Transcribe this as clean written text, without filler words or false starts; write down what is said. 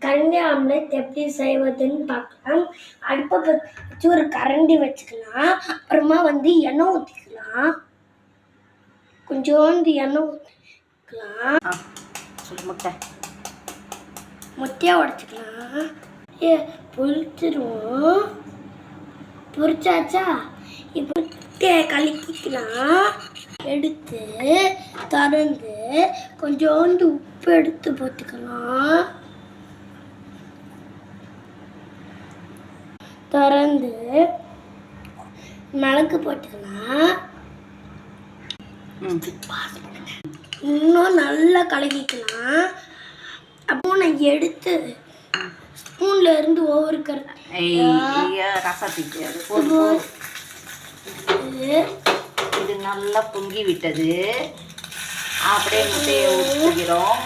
கரண்டி ஆம்லெட் எப்படி செய்வதுன்னு பார்க்கலாம். அடுப்பை வச்சு ஒரு கரண்டி வச்சுக்கலாம். அப்புறமா எண்ணெய் ஊற்றிக்கலாம். கொஞ்சோண்டு எண்ணெய் ஊற்றிக்கலாம். முட்டையாக உடச்சிக்கலாம். பொரிச்சிருவோம். பொரிச்சாச்சா? இப்போ முட்டையை கலக்கிக்கலாம். எடுத்து திறந்து கொஞ்சோண்டு உப்பு எடுத்து போட்டுக்கலாம். திறந்து மிளகு போட்டுக்கலாம். இன்னும் நல்லா கலக்கிக்கலாம். அப்போ நான் எடுத்து ஸ்பூன்ல இருந்து ஒவ்வொரு இது நல்லா பொங்கி விட்டது. அப்படியே முட்டையை ஊற்றிக்கிறோம்.